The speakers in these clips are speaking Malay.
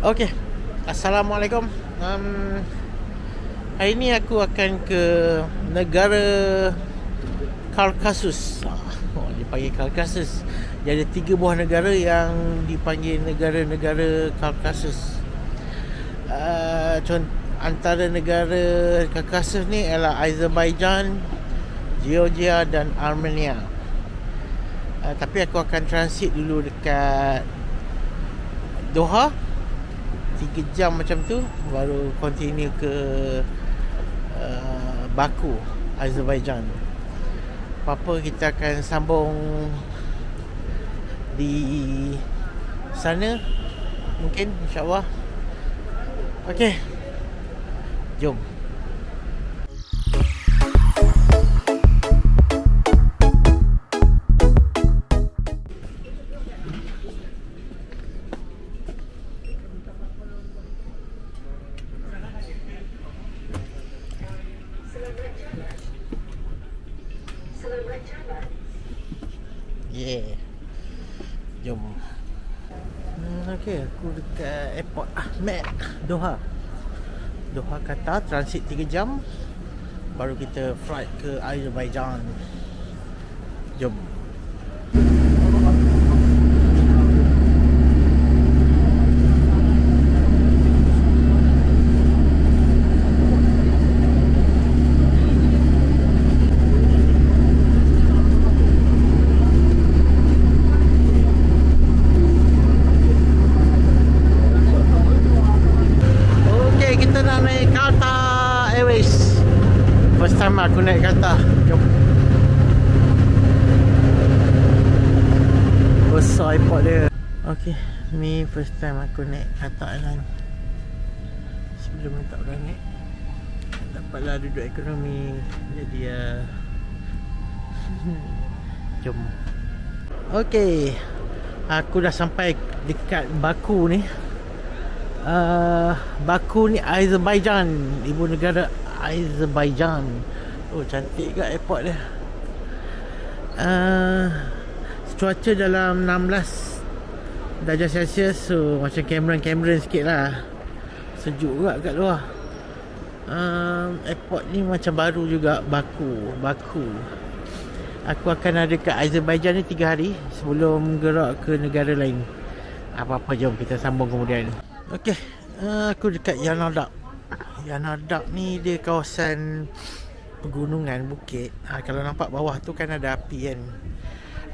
Okey. Assalamualaikum. Hari ni aku akan ke negara Caucasus. Dipanggil Caucasus. Dia ada 3 buah negara yang dipanggil negara-negara Caucasus. Antara negara Caucasus ni ialah Azerbaijan, Georgia dan Armenia. Tapi aku akan transit dulu dekat Doha 3 jam macam tu, baru continue ke Baku, Azerbaijan. Apa-apa kita akan sambung di sana mungkin, insyaAllah. Okey, jom. Yeah. Jom. Okey, aku dekat airport Ahmed, Doha. Doha, Qatar, transit 3 jam. Baru kita flight ke Azerbaijan. Jom. First time aku naik Qatar. Jom. Besar airport dia. Okay, ni first time aku naik Qatar Airlines. Sebelum ni tak pernah naik. Dapatlah duduk ekonomi. Jadi jom. Okay, aku dah sampai dekat Baku ni. Baku ni Azerbaijan, ibu negara Azerbaijan. Oh, cantik ke airport dia. Cuaca dalam 16 darjah Celsius. So macam Cameron sikit lah. Sejuk juga kat luar. Airport ni macam baru juga. Baku. Aku akan ada kat Azerbaijan ni 3 hari sebelum gerak ke negara lain. Apa-apa, jom kita sambung kemudian. Okay, aku dekat Yanadak. Yanadak ni dia kawasan pegunungan, bukit. Kalau nampak bawah tu kan ada api kan.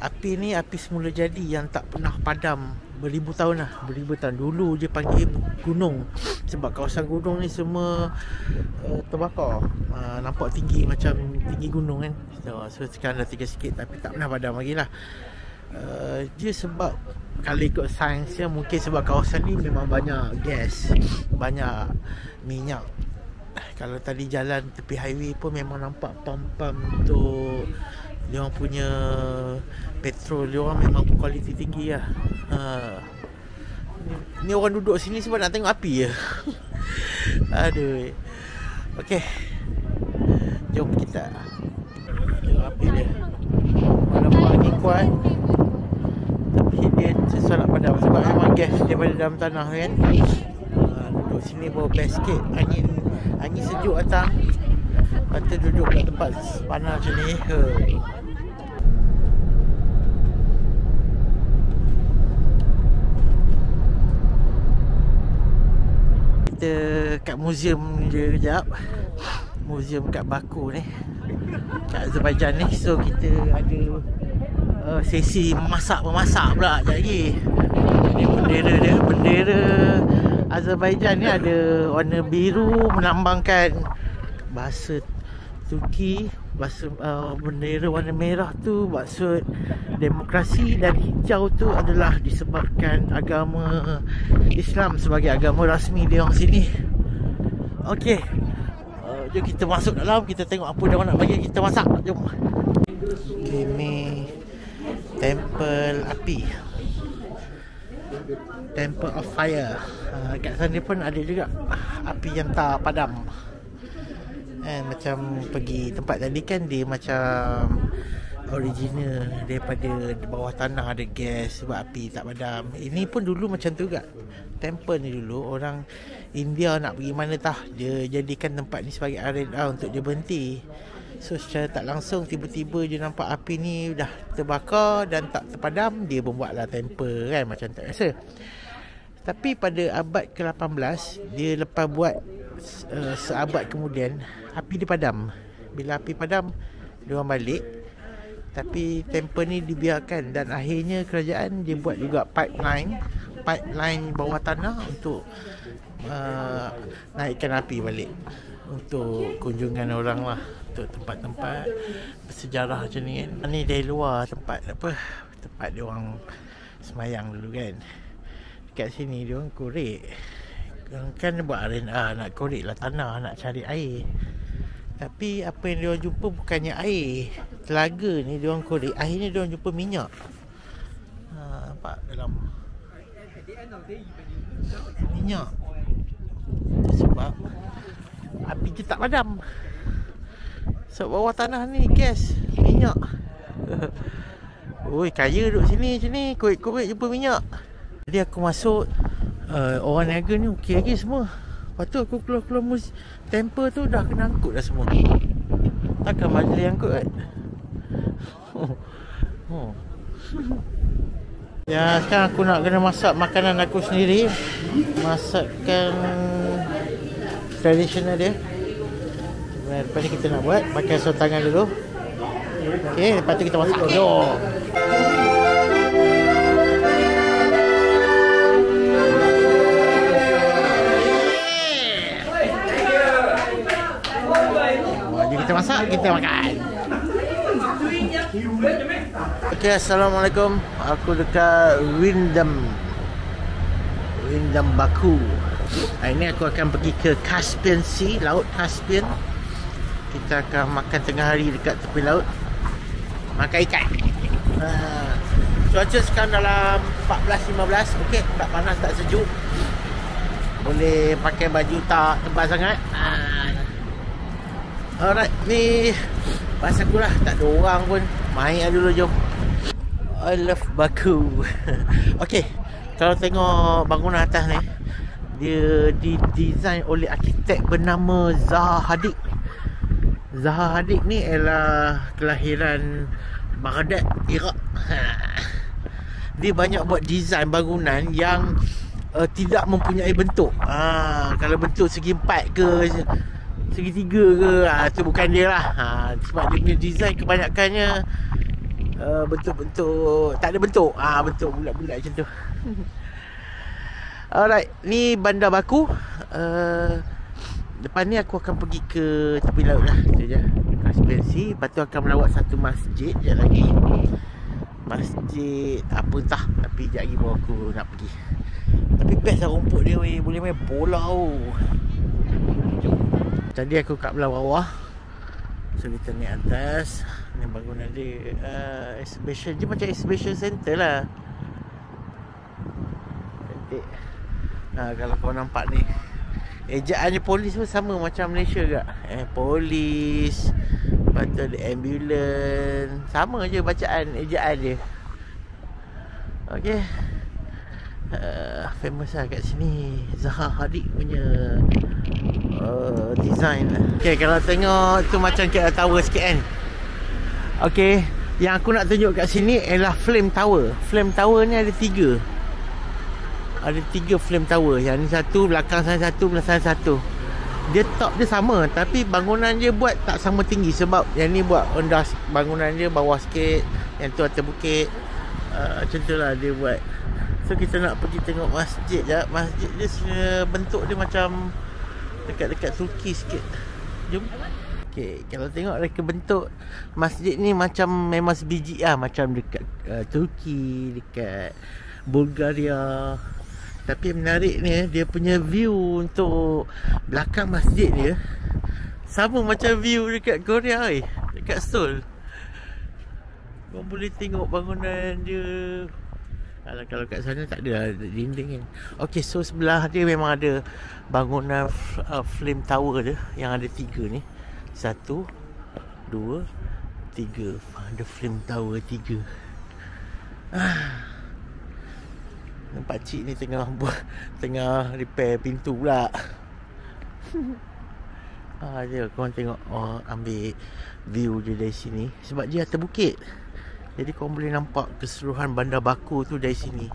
Api ni api semula jadi yang tak pernah padam. Beribu tahun dulu je panggil gunung. Sebab kawasan gunung ni semua terbakar. Nampak tinggi macam tinggi gunung kan. So sekarang dah tinggi sikit tapi tak pernah padam lagi lah. Dia sebab kalau ikut sainsnya mungkin sebab kawasan ni memang banyak gas, banyak minyak. Kalau tadi jalan tepi highway pun memang nampak pam-pam untuk dia orang punya petrol. Dia orang memang kualiti tinggi lah. Ni orang duduk sini sebab nak tengok api je. Aduh. Okay, jom kita tengok api dia. Walaupun angin kuat, tapi dia susah nak padam sebab memang gas daripada dalam tanah kan. Duduk sini bawa best sikit. Angin sejuk datang. Lepas tu duduk kat tempat panas macam ni. Kita kat museum je kejap. Museum kat Baku ni, kat Azerbaijan ni. So kita ada sesi memasak pula sekejap lagi. Ni bendera dia. Bendera Azerbaijan ni ada warna biru melambangkan bahasa Turki. Bendera warna merah tu maksud demokrasi, dan hijau tu adalah disebabkan agama Islam sebagai agama rasmi dia orang sini. Okey, jom kita masuk dalam, kita tengok apa dia orang nak bagi kita masak. Jom. Okay, ni Temple Api, Temple of Fire. Kat sana pun ada juga api yang tak padam. Macam pergi tempat tadi kan, dia macam original daripada bawah tanah ada gas sebab api tak padam. Ini pun dulu macam tu juga, temple ni dulu orang India nak pergi mana tah, dia jadikan tempat ni sebagai arena untuk dia berhenti. So secara tak langsung tiba-tiba dia nampak api ni dah terbakar dan tak terpadam, dia membuatlah temple kan, macam tak biasa. Tapi pada abad ke-18, dia lepas buat seabad kemudian, api dipadam. Bila api padam, dia orang balik. Tapi temple ni dibiarkan dan akhirnya kerajaan dia buat juga pipeline bawah tanah untuk naikkan api balik untuk kunjungan orang lah, untuk tempat-tempat bersejarah macam ni kan. Ni dari luar tempat dia orang semayang dulu kan. Dekat sini dia orang korek. Kan buat arena nak korek lah tanah, nak cari air. Tapi apa yang dia orang jumpa bukannya air. Telaga ni dia orang korek, akhirnya dia orang jumpa minyak. Nampak dalam minyak. Sebab api je tak padam. Sebab bawah tanah ni gas, minyak. Oi, kaya duduk sini macam ni, korek-korek jumpa minyak. Jadi aku masuk, orang niaga ni okey lagi semua. Lepas tu aku keluar temple tu dah kena angkut dah semua. Takkan majlis angkut kan? Ya, sekarang aku nak kena masak makanan aku sendiri. Masakan tradisional dia. Lepas ni kita nak buat pakai saus tangan dulu. Okey, lepas tu kita masak dulu. Kita masak, kita makan. Okay, assalamualaikum. Aku dekat Windham Baku. Hari ni aku akan pergi ke Caspian Sea, Laut Caspian. Kita akan makan tengah hari dekat tepi laut, makan ikan. Cuaca sekarang dalam 14-15. Okey, tak panas tak sejuk. Boleh pakai baju tak tebal sangat. Alright, ni pasal aku lah, tak ada orang pun. Main dulu, jom. I love Baku. Okay, kalau tengok bangunan atas ni, dia didesain oleh arkitek bernama Zaha Hadid. Zaha Hadid ni ialah kelahiran Baghdad, Iraq. Dia banyak buat desain bangunan yang tidak mempunyai bentuk. Kalau bentuk segi empat ke segitiga ke, tu bukan dia lah. Sebab dia punya design kebanyakannya bentuk-bentuk tak ada bentuk. Bentuk bulat-bulat macam tu. Alright, ni Bandar Baku. Lepas ni aku akan pergi ke tepi laut lah. Itu je, Caspian Sea. Lepas tu akan melawat satu masjid je lagi. Masjid apa entah, tapi sekejap lagi baru aku nak pergi. Tapi best lah rumput dia weh. Boleh main bola tau. Jom. Tadi aku kat belah bawah, so kita naik atas. Ni bangunan dia exhibition, dia macam exhibition center lah. Cantik. Kalau kau nampak ni, ejaannya polis pun sama macam Malaysia ke? Polis. Lepas tu ada ambulans. Sama je bacaan, ejaan dia. Okay, famous lah kat sini, Zaha Hadid punya design. Okay, kalau tengok tu macam KL Tower sikit kan. Okay, yang aku nak tunjuk kat sini ialah Flame Tower. Flame Tower ni ada 3. Ada 3 Flame Tower. Yang ni satu, belakang sana satu, belakang sana satu. Dia top dia sama, tapi bangunan dia buat tak sama tinggi. Sebab yang ni buat rendah bangunan dia bawah sikit, yang tu atas bukit. Macam tu lah dia buat. So kita nak pergi tengok masjid je. Masjid dia bentuk dia macam dekat-dekat Turki sikit. Jom. Okay, kalau tengok reka bentuk masjid ni macam memang sebiji lah. Macam dekat Turki, dekat Bulgaria. Tapi menarik ni, dia punya view untuk belakang masjid dia sama macam view dekat Korea dekat Seoul. Kau boleh tengok bangunan dia. Kalau kat sana tak ada dinding kan. Okay, so sebelah dia memang ada bangunan Flame Tower dia, yang ada 3 ni. 1, 2, 3. Ada Flame Tower 3. Pakcik ni tengah repair pintu pula. Dia korang tengok ambil view dia dari sini. Sebab dia atas bukit, jadi korang boleh nampak keseluruhan Bandar Baku tu dari sini.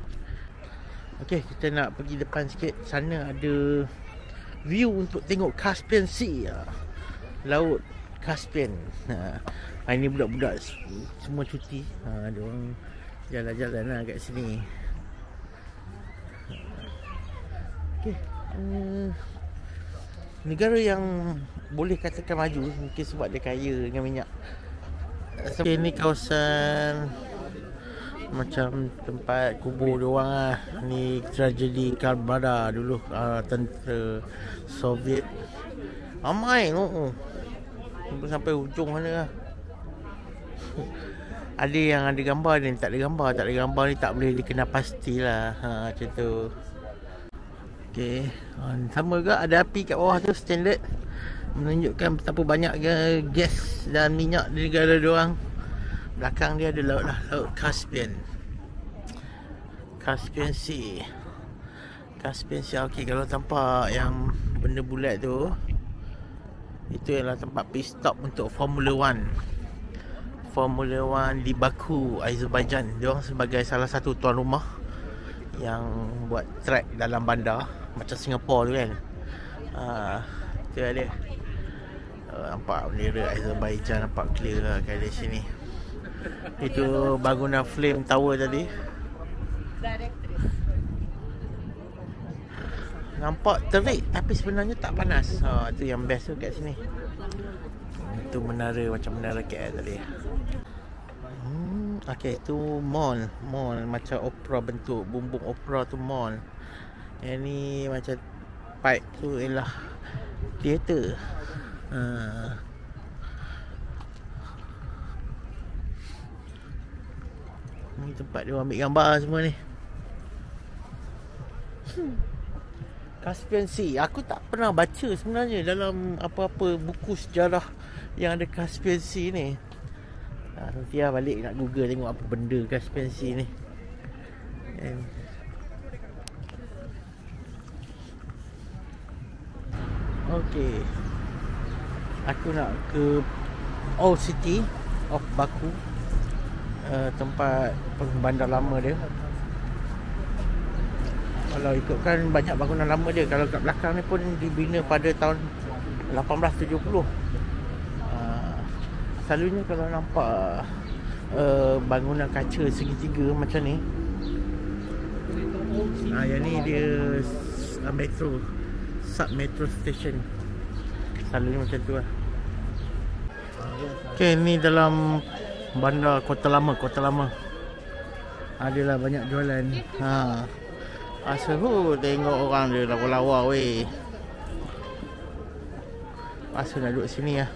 Okey, kita nak pergi depan sikit. Sana ada view untuk tengok Caspian Sea, Laut Caspian. Ini budak-budak semua cuti. Dia orang jalan-jalan lah kat sini. Okey, negara yang boleh katakan maju mungkin sebab dia kaya dengan minyak. Okay, ni kawasan macam tempat kubur dia orang lah. Ni tragedi Karbala dulu, tentera Soviet. Ramai sampai hujung mana lah. Ada yang ada gambar, ada yang tak ada gambar. Tak ada gambar ni tak boleh dikenal pastilah. Macam tu. Okay, sama juga ada api kat bawah tu, standard, menunjukkan betapa banyak gas dan minyak di negara diorang. Belakang dia ada laut Caspian. Caspian Sea. Caspian Sea. Okey, kalau tampak yang benda bulat tu, itu adalah tempat pit stop untuk Formula 1. Formula 1 di Baku, Azerbaijan. Diorang sebagai salah satu tuan rumah yang buat track dalam bandar macam Singapura tu kan. Tu ada. Nampak bendera Azerbaijan, nampak clear lah kat dari sini. Itu bangunan flame tower tadi. Nampak terik tapi sebenarnya tak panas. Itu yang best tu kat sini. Itu menara macam menara KL tadi. Okey, tu mall macam opera, bentuk bumbung opera tu mall. Yang ni macam pipe tu ialah teater. Ni tempat dia ambil gambar semua ni. Caspian Sea. Aku tak pernah baca sebenarnya dalam apa-apa buku sejarah yang ada Caspian Sea ni. Nanti balik nak Google tengok apa benda Caspian Sea ni. Okey, aku nak ke Old City of Baku, tempat bandar lama dia. Kalau ikutkan banyak bangunan lama dia. Kalau kat belakang ni pun dibina pada tahun 1870. Selalunya kalau nampak bangunan kaca segitiga macam ni, yang ni dia metro, sub metro station. Selalunya macam tu lah. Okay, ni dalam bandar Kota Lama. Adalah banyak jualan. Seru tengok orang dia lawa-lawa weh. Pasal nak duduk sini lah.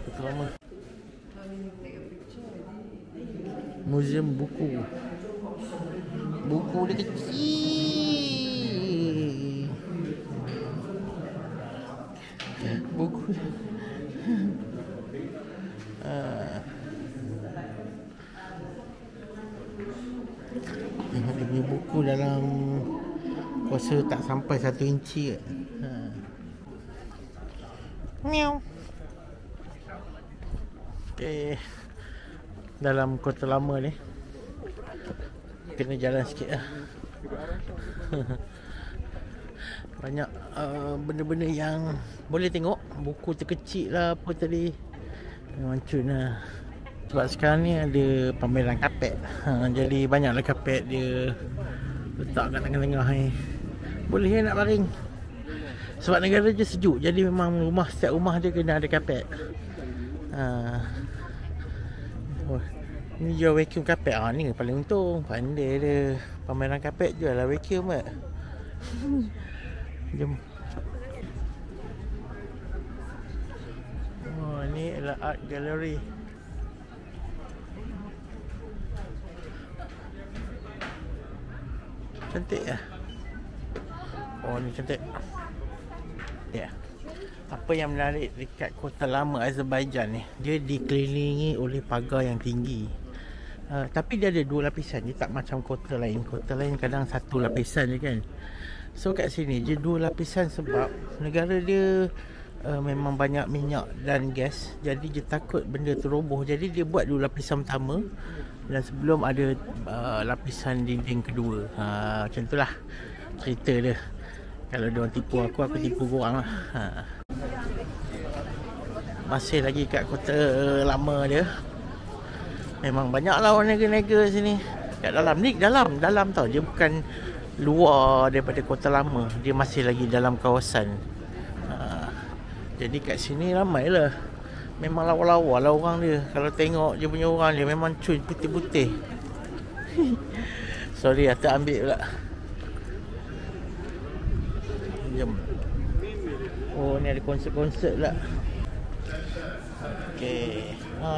Kota Lama. Museum buku. Buku dia kecil. Buku. Dia punya buku dalam kuasa tak sampai 1 inci. Miau. Okay, dalam Kota Lama ni kena jalan sikit lah. Banyak benda-benda yang boleh tengok. Buku terkecil lah apa tadi. Mancun lah. Sebab sekarang ni ada pameran kapet. Jadi banyaklah kapet dia letak kat tengah-tengah ni. Boleh nak baring. Sebab negara je sejuk, jadi memang setiap rumah dia kena ada kapet. Ni jual vacuum kapet. Ni paling untung. Pandai dia. Pameran kapet jual lah vacuum kan. Jom. Ni adalah art gallery. Cantik lah. Ni cantik. Ya. Apa yang menarik dekat kota lama Azerbaijan ni, dia dikelilingi oleh pagar yang tinggi. Tapi dia ada 2 lapisan. Dia tak macam kota lain. Kota lain kadang 1 lapisan je kan. So kat sini dia 2 lapisan sebab negara dia memang banyak minyak dan gas. Jadi dia takut benda tu roboh. Jadi dia buat 2 lapisan pertama, dan sebelum ada lapisan dinding kedua. Macam tu lah cerita dia. Kalau diorang tipu aku tipu korang lah. Masih lagi kat kota lama dia. Memang banyak lah orang nega-nega sini. Kat dalam ni, dalam tau. Dia bukan luar daripada kota lama. Dia masih lagi dalam kawasan. Jadi kat sini ramai lah. Memang lawa-lawa lah orang dia. Kalau tengok dia punya orang dia, memang cuy putih-putih. Sorry lah, ambil pula. Jom. Oh, ni ada konsert-konsert pula. Okay.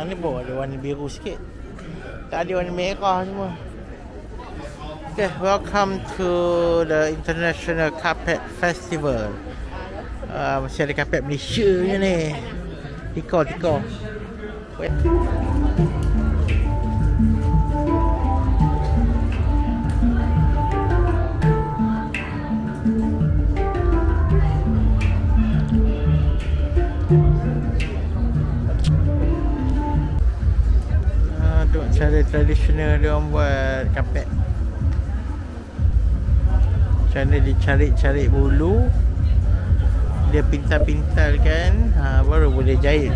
Ni bawa ada warna biru sikit. Tak ada warna merah semua. Okay, welcome to the International Carpet Festival. Masih ada carpet Malaysia je ni. Tiko. Wait. Cara tradisional dia orang buat kapet. Macam mana dia cari bulu, dia pintal-pintalkan, baru boleh jahit.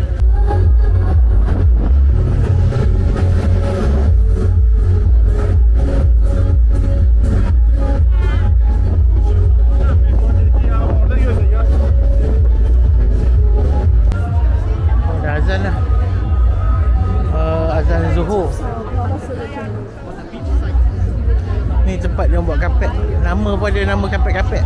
Dah azan lah. Azan Zuhur. Ni tempat dia buat kapet. Nama pun ada nama kapet-kapet.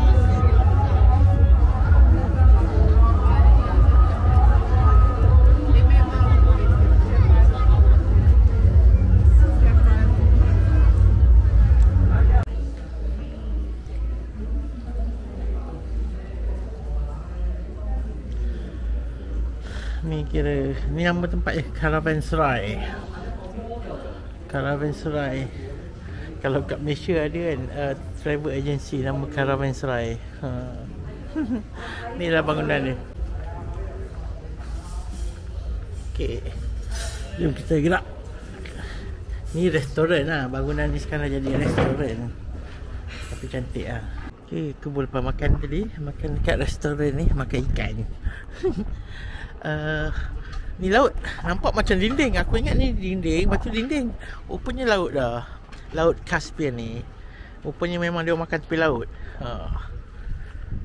Ni nama tempat Caravanserai. Caravanserai. Kalau kat Malaysia ada kan travel agency nama Caravanserai. Ni lah bangunan dia. Okay, jom kita gerak. Ni restoran lah. Bangunan ni sekarang jadi restoran. Tapi cantik lah. Okay, aku boleh makan tadi. Makan dekat restoran ni. Makan ikan. Ni laut. Nampak macam dinding. Aku ingat ni dinding, lepas tu dinding. Rupanya laut dah. Laut Caspian ni. Rupanya memang dia makan tepi laut.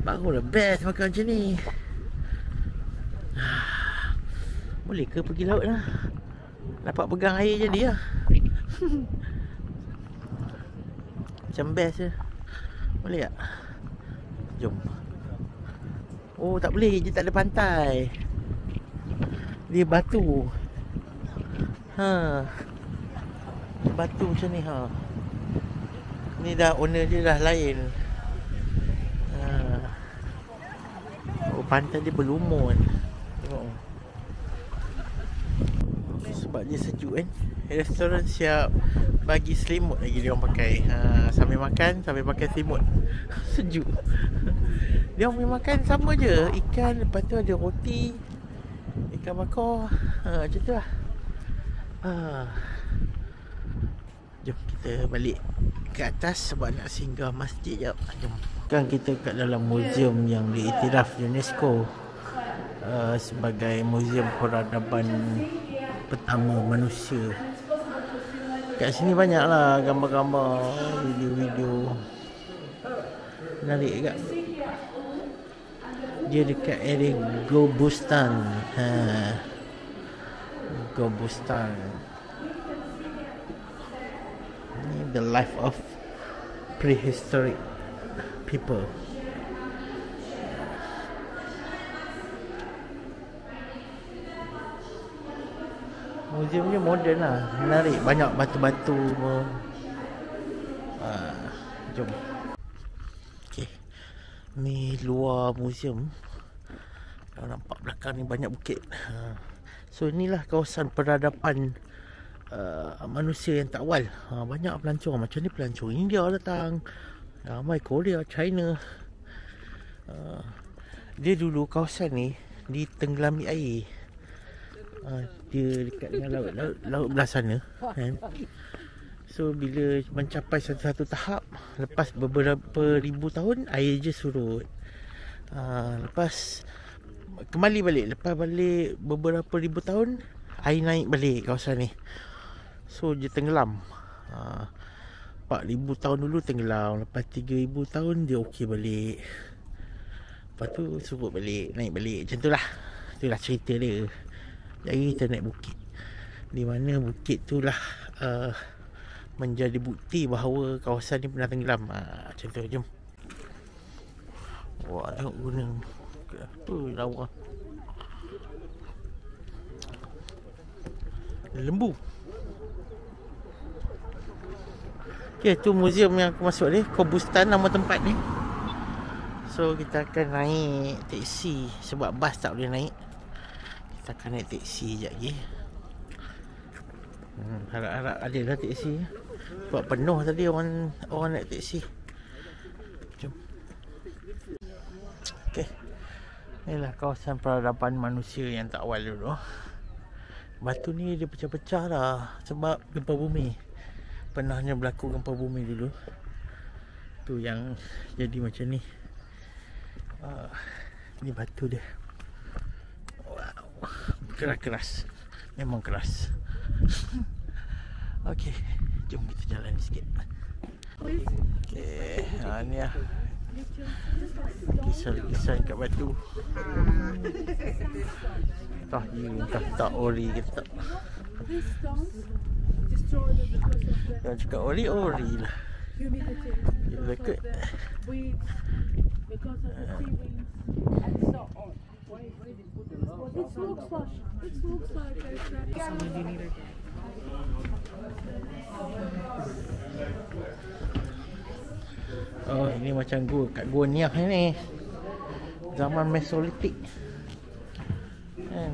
Barulah best makan macam ni. Boleh ke pergi laut lah? Dapat pegang air jadi lah. Macam best je. Boleh tak? Jom. Oh, tak boleh. Dia tak ada pantai. Dia batu. Batu macam ni. Ni dah owner dia dah lain. Oh, pantai dia berlumur. Tengok. Sebab dia sejuk kan. Restoran siap bagi selimut lagi dia orang pakai. Sambil makan, sambil pakai selimut. Sejuk. Dia orang makan sama je. Ikan, lepas tu ada roti, ikan bakar. Macam tu lah. Jom kita balik ke atas sebab nak singgah masjid jap. Jom. Kan kita kat dalam muzium yang diiktiraf UNESCO sebagai muzium peradaban pertama manusia. Kat sini banyaklah gambar-gambar, video-video. Menarik juga. Dia dekat area Gobustan. Gobustan. Ni the life of prehistoric people. Muzium ni moden lah. Menarik. Banyak batu-batu. Jom. Okay. Ni luar muzium. Kalau nampak belakang ni banyak bukit. So inilah kawasan peradaban manusia yang tak awal. Banyak pelancong. Macam ni pelancong India datang, ramai Korea, China. Dia dulu kawasan ni ditenggelami air. Dia dekat dengan laut belah sana kan? So bila mencapai satu tahap, lepas beberapa ribu tahun, air je surut. Lepas kembali balik, lepas balik beberapa ribu tahun, air naik balik kawasan ni. So dia tenggelam. 4,000 tahun dulu tenggelam. Lepas 3,000 tahun dia okey balik. Lepas tu surut balik, naik balik. Macam tu lah. Itulah cerita dia. Jadi kita naik bukit, di mana bukit tu lah menjadi bukti bahawa kawasan ni pernah tenggelam. Macam tu, jom. Wah, tengok gunung. Apa lawa. Lembu. Okay, tu muzium yang aku masuk ni. Kobustan nama tempat ni. So kita akan naik teksi, sebab bas tak boleh naik. Kita akan naik teksi sekejap lagi. Harap-harap ada lah teksi. Sebab penuh tadi orang naik teksi. Jom. Okay, inilah kawasan peradaban manusia yang tak awal dulu. Batu ni dia pecah-pecah dah sebab gempa bumi. Pernahnya berlaku gempa bumi dulu. Tu yang jadi macam ni. Ni batu dia. Wow, keras-keras. Memang keras. Okey, jom kita jalan sikit. Okey, ni lah kisah-kisah kat batu. Entah tak ori ke tak. Jangan cakap ori lah. You look good. Oh, ini macam gua kat Gua Niah ni. Zaman Mesolitik. Kan.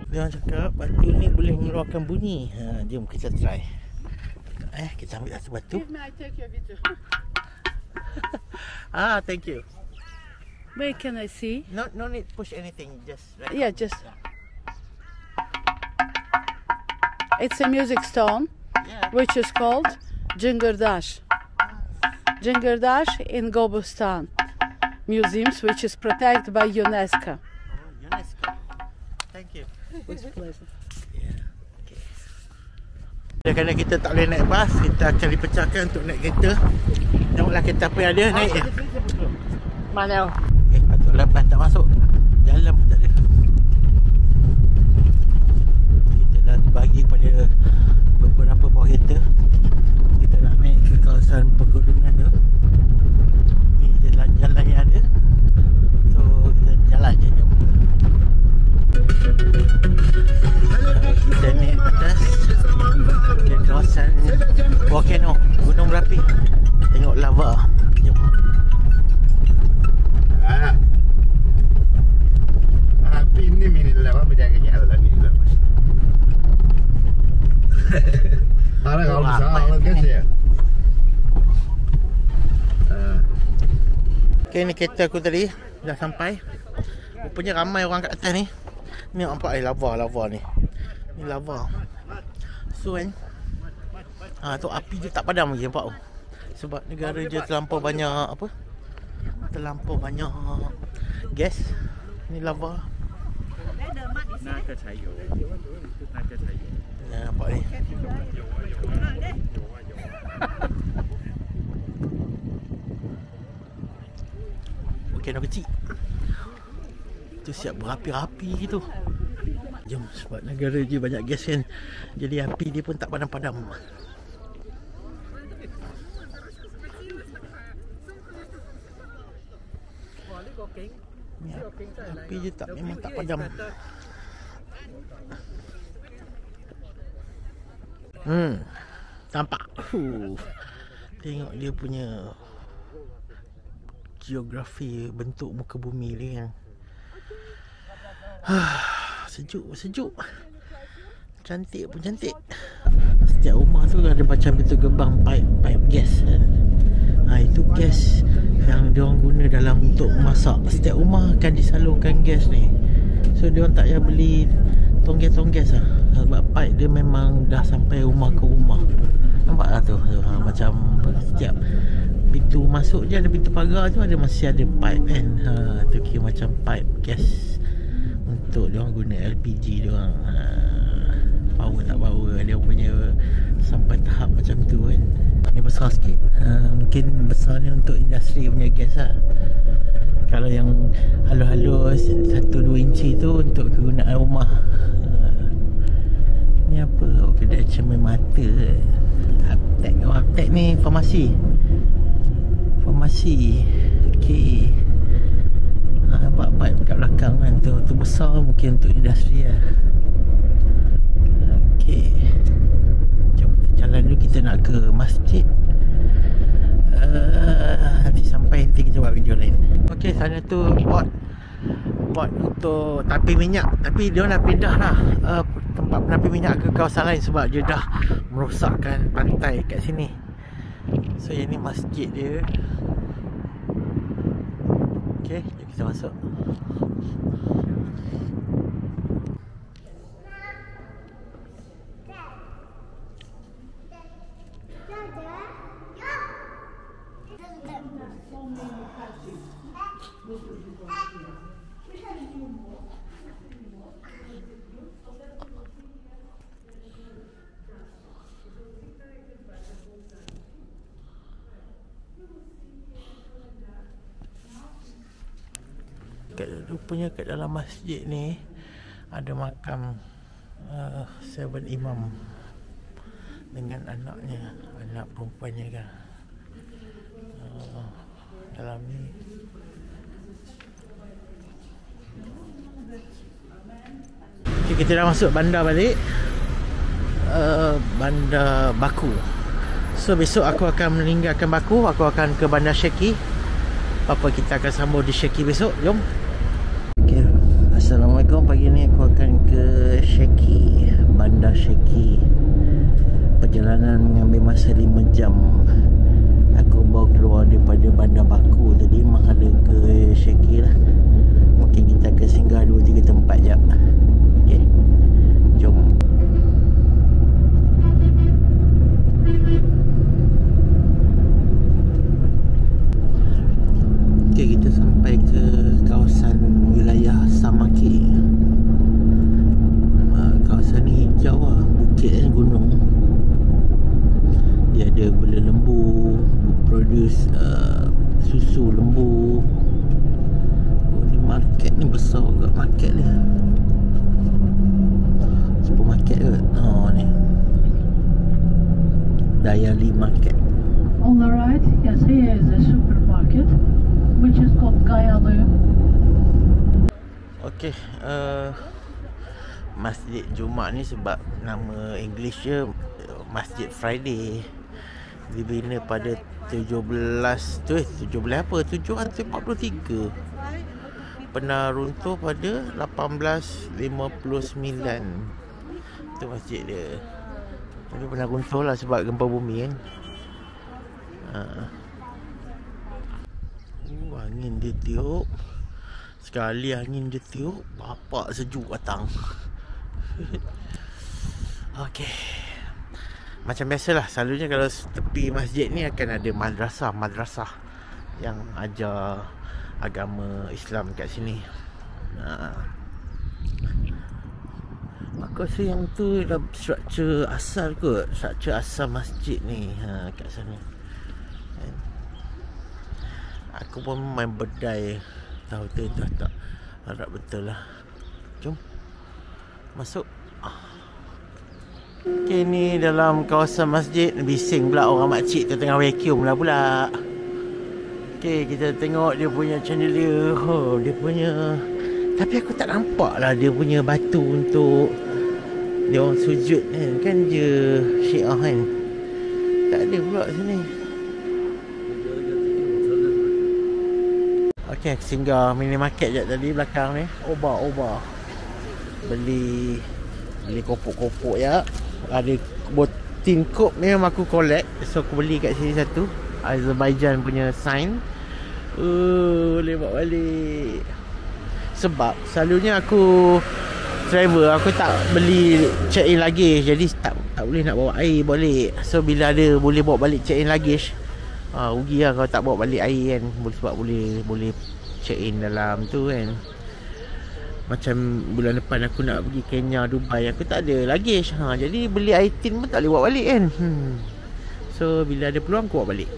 Dia orang cakap batu ni boleh mengeluarkan bunyi. Jom kita try. Kita ambil satu batu. Thank you. Where can I see? No need push anything. Just right. Yeah, just. It's a music stone, which is called Jingardash. Jingardash in Gobustan Museums, which is protected by UNESCO. UNESCO. Thank you. With pleasure. Okay. Kerana kita tak boleh naik bas, kita akan dipecahkan untuk naik kereta. Tengoklah kereta apa yang ada, naik je. Mana? Patutlah bas tak masuk. Jalan pun tak ada. Kita dah bagi pada beberapa buah kereta. Kita nak naik ke kawasan pergunungan tu. Ni jalan yang ada. So kita jalan je, jom. Kita naik atas ke kawasan volcano, gunung berapi. Tengok lava. Jom. Api ni mini lava berjaga jalan lagi lah. Ada kalau salah guys ya. Okay, ni kereta aku tadi dah sampai. Rupanya ramai orang kat atas ni. Ni nampak lava ni. Ni lava. So kan, tu api je tak padam lagi, nampak tu. Sebab negara je terlampau banyak gas. Ni lava. Nampak ni. Volcano kecil. Tu siap berapi-api gitu. Jom, sebab negara je banyak gas kan. Jadi api dia pun tak padam-padam. Ni api je tak, memang tak padam. Tampak. Tengok dia punya geografi bentuk muka bumi dia kan. Sejuk. Cantik pun cantik. Setiap rumah tu ada macam pintu gerbang pipe gas kan. Itu gas yang diorang guna dalam untuk masak. Setiap rumah akan disalurkan gas ni. So diorang tak payah beli tong gas lah. Sebab pipe dia memang dah sampai rumah ke rumah. Nampak lah tu, macam setiap pintu masuk je ada pintu pagar tu masih ada pipe kan. Tu kira macam pipe gas untuk diorang guna LPG diorang. Power tak power dia punya sampai tahap macam tu kan. Ni besar sikit. Mungkin besar ni untuk industri punya gas lah. Kalau yang halus-halus 1-2 inci tu untuk kegunaan rumah. Ni apa? Kedai cermin mata. Aptek ni farmasi. Okey. Nampak pipe kat belakang kan tu besar mungkin untuk industri lah. Okey. Jom kita jalan dulu, kita nak ke masjid. Nanti sampai kita buat video lain. Okey, sana tu pot untuk tapi minyak. Tapi dia nak pindah lah tempat penapi minyak ke kawasan lain sebab dia dah merosakkan pantai kat sini. So yang ni masjid dia. Okey, jom kita masuk. Rupanya kat dalam masjid ni ada makam 7 imam dengan anaknya, anak perempuannya kan. Dalam ni okay, kita dah masuk bandar balik. Bandar Baku. So besok aku akan meninggalkan Baku, aku akan ke Bandar Sheki. Apa kita akan sambung di Sheki besok. Jom. Okay. Assalamualaikum. Pagi ni aku akan ke Sheki, Bandar Sheki. Perjalanan mengambil masa 5 jam. Aku baru keluar daripada Bandar Baku tadi, menghala ke Sheki lah. Mungkin kita akan singgah 2-3 tempat jap. Okay, jom. Okay, kita sampai ke kawasan wilayah Samaki. Kawasan ni hijau lah, bukit gunung. Dia ada bela lembu, produce susu lembu. Ni market ni besar ke market ni. Supermarket ke? Ni Dayali Market. On the right, yes, here is a supermarket which is called Gayalı. Okay, Masjid Jumaat ni sebab nama English je Masjid Friday. Dibina pada 17 apa? 743. Pernah runtuh pada 1859. Itu masjid dia. Tapi pernah runtuh lah sebab gempa bumi kan. Angin dia tiup. Sekali angin dia tiup, bapak sejuk datang. Okey. Macam biasalah, selalunya kalau tepi masjid ni akan ada madrasah yang ajar agama Islam kat sini. Aku rasa yang tu dah struktur asal kot, struktur asal masjid ni kat sana. Aku pun main bedai, tahu tu tak harap betul lah. Jom masuk. Okay, ni dalam kawasan masjid. Bising pula orang makcik tu tengah vacuum lah pula. Okay, kita tengok dia punya chandelier. Dia punya, tapi aku tak nampak lah dia punya batu untuk Dia orang sujud kan je Syiah kan. Tak ada pula sini. Okey, singgah minimarket je tadi belakang ni. Oba. Beli kopok-kopok ya. Ada tin kop ni memang aku collect. So aku beli kat sini satu. Azerbaijan punya sign. Boleh bawa balik. Sebab selalunya aku travel, aku tak beli check in luggage. Jadi tak boleh nak bawa air balik. So bila ada boleh bawa balik check in luggage, rugi lah kalau tak bawa balik air kan. Sebab boleh check in dalam tu kan. Macam bulan depan aku nak pergi Kenya, Dubai, aku tak ada luggage. Jadi beli air tin pun tak boleh bawa balik kan. So bila ada peluang aku bawa balik.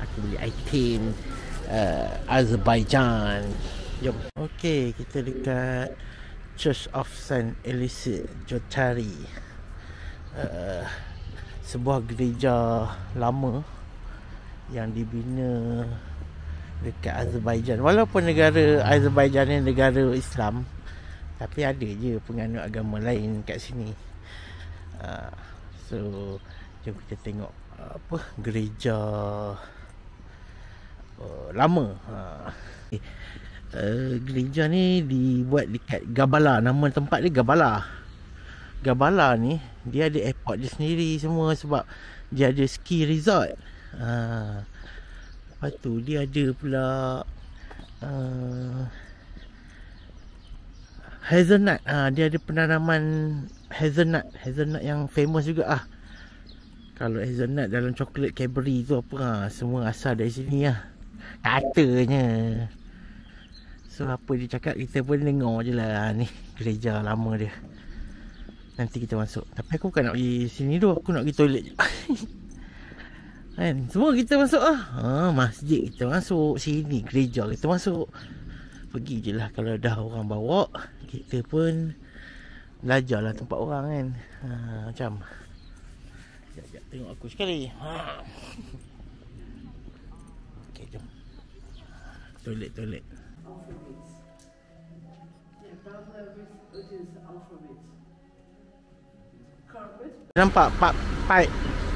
Aku beli air tin Azerbaijan. Jom. Okey, kita dekat Church of St. Elise Jotari. Sebuah gereja lama yang dibina dekat Azerbaijan. Walaupun negara Azerbaijan ni negara Islam, tapi ada je penganut agama lain kat sini. So jom kita tengok gereja lama. Gereja ni dibuat dekat Gabala. Nama tempat dia Gabala. Gabala ni dia ada airport dia sendiri semua sebab dia ada ski resort. Lepas tu dia ada pula hazelnut. Dia ada penanaman hazelnut yang famous juga. Kalau hazelnut dalam coklat Cadbury tu apa, semua asal dari sini lah katanya. So apa dia cakap, kita pun dengar je lah. Ni gereja lama dia. Nanti kita masuk. Tapi aku bukan nak pergi sini tu, aku nak pergi toilet je. Kan? Semua kita masuk lah. Masjid kita masuk, sini gereja kita masuk. Pergi je lah. Kalau dah orang bawa, kita pun belajar lah tempat orang kan. Macam sekejap, tengok aku sekali. Okay, jom. Toilet. Nampak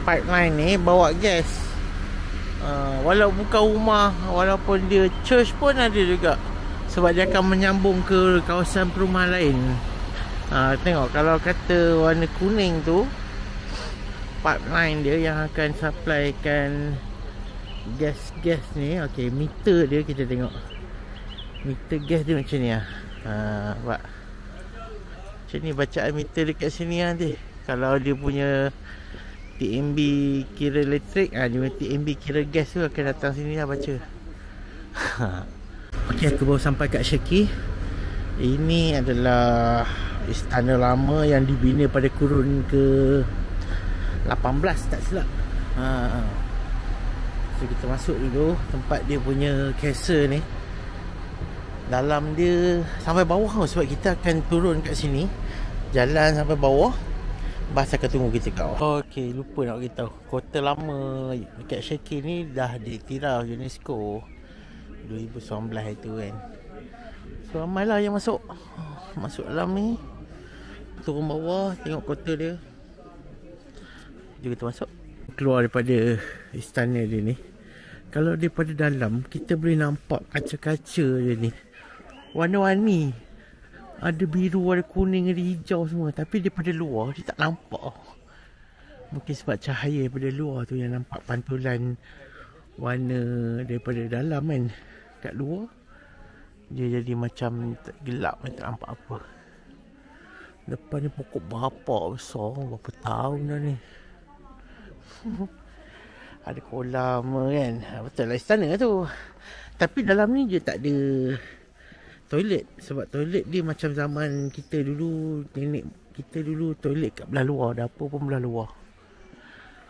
pipeline ni bawa gas. Walaupun bukan rumah, walaupun dia church pun ada juga. Sebab dia akan menyambung ke kawasan perumahan lain. Tengok kalau kata warna kuning tu, pipeline dia yang akan supplykan gas ni. Okey, meter dia kita tengok. Meter gas dia macam ni lah. Nampak? Macam ni bacaan meter dekat sini lah nanti. Kalau dia punya TMB kira elektrik, dia punya TMB kira gas tu akan datang sini lah baca. Okey, aku baru sampai kat Sheki. Ini adalah istana lama yang dibina pada kurun ke 18 tak silap. So kita masuk dulu tempat dia punya castle ni. Dalam dia sampai bawah sebab kita akan turun kat sini. Jalan sampai bawah, bas akan tunggu kita kat bawah. Okey, lupa nak beritahu, kota lama dekat Sheki ni dah diiktiraf UNESCO 2019 itu kan. So ramailah yang masuk dalam ni. Turun bawah, tengok kota dia. Jom kita masuk. Keluar daripada istana dia ni. Kalau daripada dalam, kita boleh nampak kaca-kaca dia ni warna-warni. Ada biru, ada kuning, ada hijau semua. Tapi daripada luar, dia tak nampak. Mungkin sebab cahaya daripada luar tu yang nampak pantulan warna daripada dalam kan. Kat luar, dia jadi macam gelap, tak nampak apa. Depan ni pokok berapa besar, berapa tahun dah ni. Ada kolam kan. Betul lah istana tu. Tapi dalam ni dia tak ada toilet. Sebab toilet dia macam zaman kita dulu, nenek kita dulu toilet kat belah luar. Dapur pun belah luar.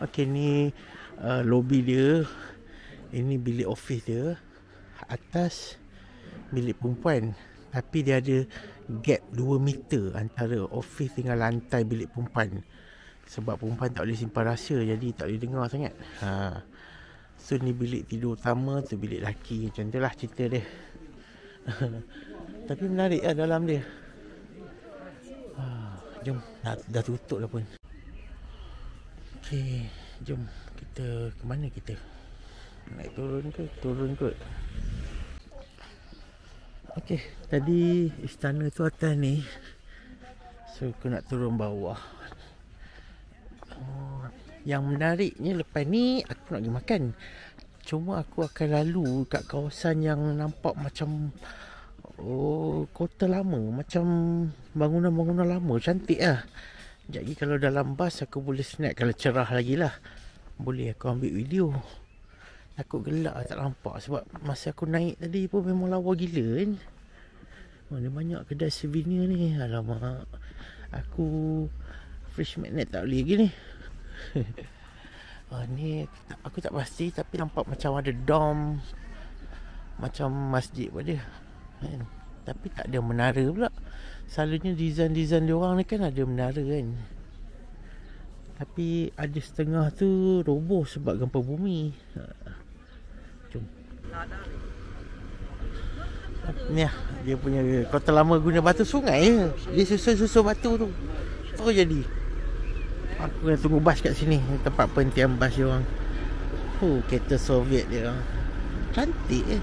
Okey, ni lobby dia. Ini bilik office dia. Atas bilik perempuan. Tapi dia ada gap 2 meter antara office dengan lantai bilik perempuan. Sebab perempuan tak boleh simpan rahsia, jadi tak boleh dengar sangat. So ni bilik tidur utama, tu bilik lelaki. Macam tu lah cerita dia. Tapi menarik lah dalam dia. Jom, dah tutup dah pun. Okey, jom kita ke mana kita? Naik turun ke? Turun kot. Okey, tadi istana tu atas ni. So aku nak turun bawah. Yang menariknya lepas ni aku nak pergi makan. Cuma aku akan lalu kat kawasan yang nampak macam kota lama, macam bangunan-bangunan lama, cantik lah. Sekejap lagi kalau dalam bas aku boleh snap, kalau cerah lagi lah boleh aku ambil video. Takut gelap tak nampak sebab masa aku naik tadi pun memang lawa gila kan. Ni banyak kedai souvenir ni. Alamak, aku fresh magnet tak boleh lagi ni. Ni aku tak pasti tapi nampak macam ada dom, macam masjid pun dia kan? Tapi tak ada menara pula. Selalunya design-design diorang ni kan ada menara kan. Tapi ada setengah tu roboh sebab gempa bumi. Jom. Ni lah dia punya kota lama guna batu sungai je. Dia susun-susun batu tu. Terus jadi. Aku kena tunggu bas kat sini, tempat penghentian bas dia orang. Kereta Soviet dia orang. Cantik